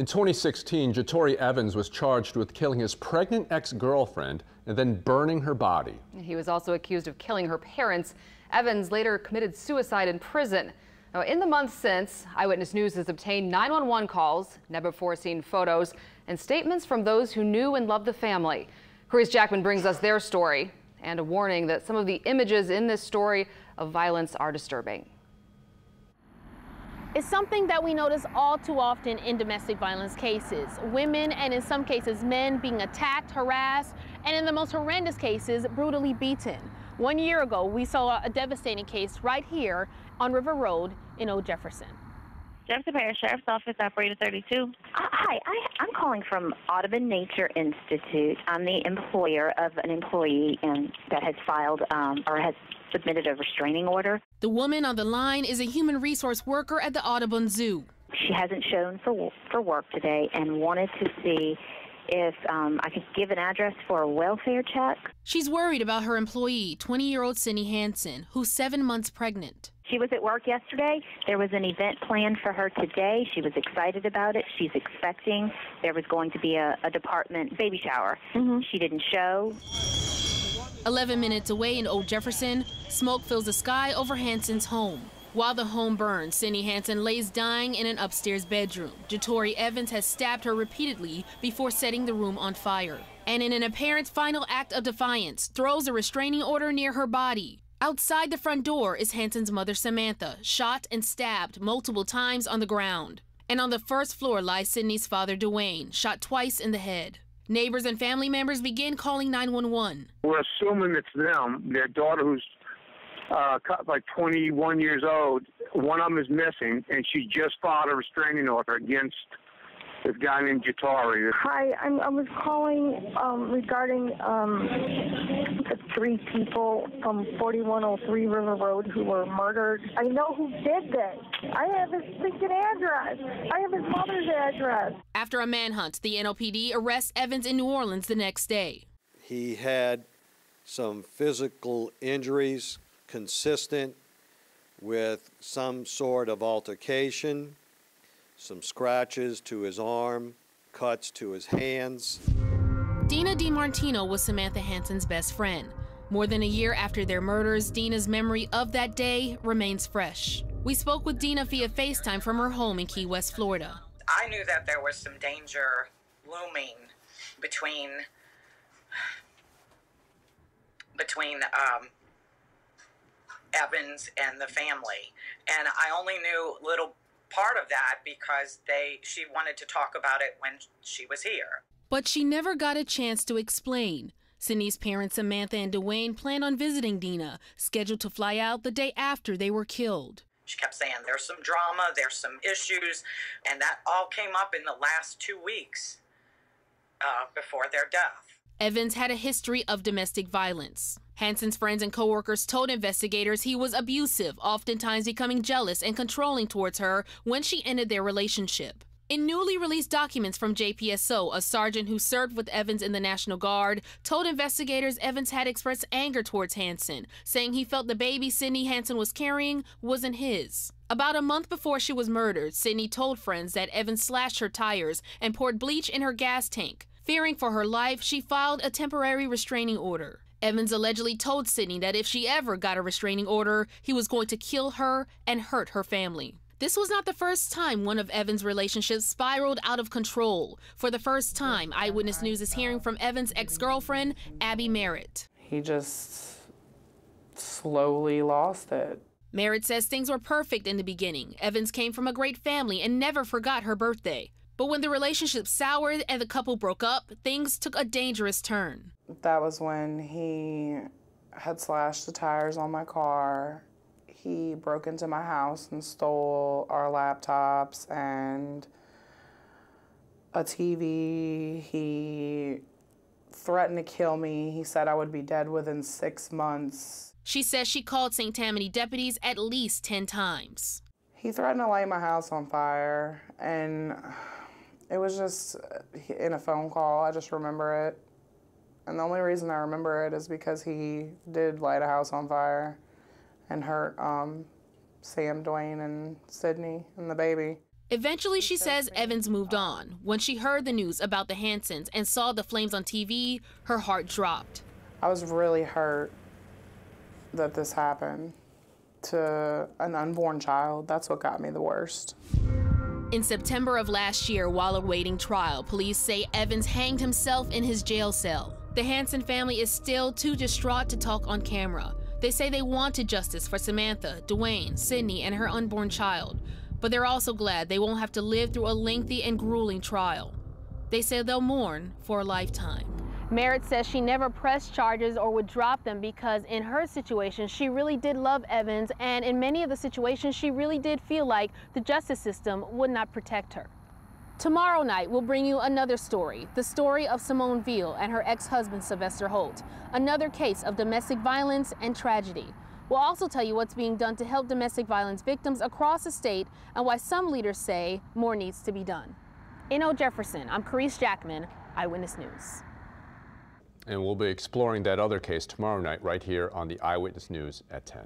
In 2016, Jatori Evans was charged with killing his pregnant ex-girlfriend and then burning her body. He was also accused of killing her parents. Evans later committed suicide in prison. Now, in the months since, Eyewitness News has obtained 911 calls, never-before-seen photos, and statements from those who knew and loved the family. Chris Jackman brings us their story and a warning that some of the images in this story of violence are disturbing. It's something that we notice all too often in domestic violence cases. Women, and in some cases men, being attacked, harassed, and in the most horrendous cases, brutally beaten. 1 year ago, we saw a devastating case right here on River Road in Old Jefferson. Jefferson Parish Sheriff's Office, Operator 32. Hi, I'm calling from Audubon Nature Institute. I'm the employer of an employee that has filed or has submitted a restraining order. The woman on the line is a human resource worker at the Audubon Zoo. She hasn't shown for work today and wanted to see if I could give an address for a welfare check. She's worried about her employee, 20-year-old Cindy Hansen, who's 7 months pregnant. She was at work yesterday. There was an event planned for her today. She was excited about it. She's expecting there was going to be a department baby shower. She didn't show. 11 minutes away in Old Jefferson, smoke fills the sky over Hansen's home. While the home burns, Cindy Hansen lays dying in an upstairs bedroom. Jatori Evans has stabbed her repeatedly before setting the room on fire. And in an apparent final act of defiance, throws a restraining order near her body. Outside the front door is Hansen's mother, Samantha, shot and stabbed multiple times on the ground. And on the first floor lies Sydney's father, Dwayne, shot twice in the head. Neighbors and family members begin calling 911. We're assuming it's them. Their daughter, who's like 21 years old, one of them is missing, and she just filed a restraining order against this guy named Jatori. Hi, I was calling regarding the 3 people from 4103 River Road who were murdered. I know who did this. I have his freaking address. I have his mother's address. After a manhunt, the NOPD arrests Evans in New Orleans the next day. He had some physical injuries consistent with some sort of altercation, some scratches to his arm, cuts to his hands. Dina DiMartino was Samantha Hansen's best friend. More than a year after their murders, Dina's memory of that day remains fresh. We spoke with Dina via FaceTime from her home in Key West, Florida. I knew that there was some danger looming between Evans and the family, and I only knew little part of that because she wanted to talk about it when she was here. But she never got a chance to explain. Cindy's parents, Samantha and Dwayne, planned on visiting Dina, scheduled to fly out the day after they were killed. She kept saying there's some drama, there's some issues, and that all came up in the last 2 weeks before their death. Evans had a history of domestic violence. Hansen's friends and coworkers told investigators he was abusive, oftentimes becoming jealous and controlling towards her when she ended their relationship. In newly released documents from JPSO, a sergeant who served with Evans in the National Guard told investigators Evans had expressed anger towards Hansen, saying he felt the baby Cindy Hansen was carrying wasn't his. About a month before she was murdered, Cindy told friends that Evans slashed her tires and poured bleach in her gas tank. Fearing for her life, she filed a temporary restraining order. Evans allegedly told Cindy that if she ever got a restraining order, he was going to kill her and hurt her family. This was not the first time one of Evans' relationships spiraled out of control. For the first time, Eyewitness News is hearing from Evans' ex-girlfriend, Abby Merritt. He just slowly lost it. Merritt says things were perfect in the beginning. Evans came from a great family and never forgot her birthday. But when the relationship soured and the couple broke up, things took a dangerous turn. That was when he had slashed the tires on my car. He broke into my house and stole our laptops and a TV. He threatened to kill me. He said I would be dead within 6 months. She says she called St. Tammany deputies at least 10 times. He threatened to light my house on fire, and it was just in a phone call. I just remember it. And the only reason I remember it is because he did light a house on fire and hurt Sam, Dwayne, and Sydney, and the baby. Eventually, she says Evans moved on. When she heard the news about the Hansons and saw the flames on TV, her heart dropped. I was really hurt that this happened to an unborn child. That's what got me the worst. In September of last year, while awaiting trial, police say Evans hanged himself in his jail cell. The Hanson family is still too distraught to talk on camera. They say they wanted justice for Samantha, Dwayne, Sydney, and her unborn child, but they're also glad they won't have to live through a lengthy and grueling trial. They say they'll mourn for a lifetime. Merritt says she never pressed charges or would drop them because in her situation, she really did love Evans, and in many of the situations, she really did feel like the justice system would not protect her. Tomorrow night, we'll bring you another story, the story of Simone Veal and her ex-husband, Sylvester Holt, another case of domestic violence and tragedy. We'll also tell you what's being done to help domestic violence victims across the state and why some leaders say more needs to be done. In Old Jefferson, I'm Carice Jackman, Eyewitness News. And we'll be exploring that other case tomorrow night right here on the Eyewitness News at 10.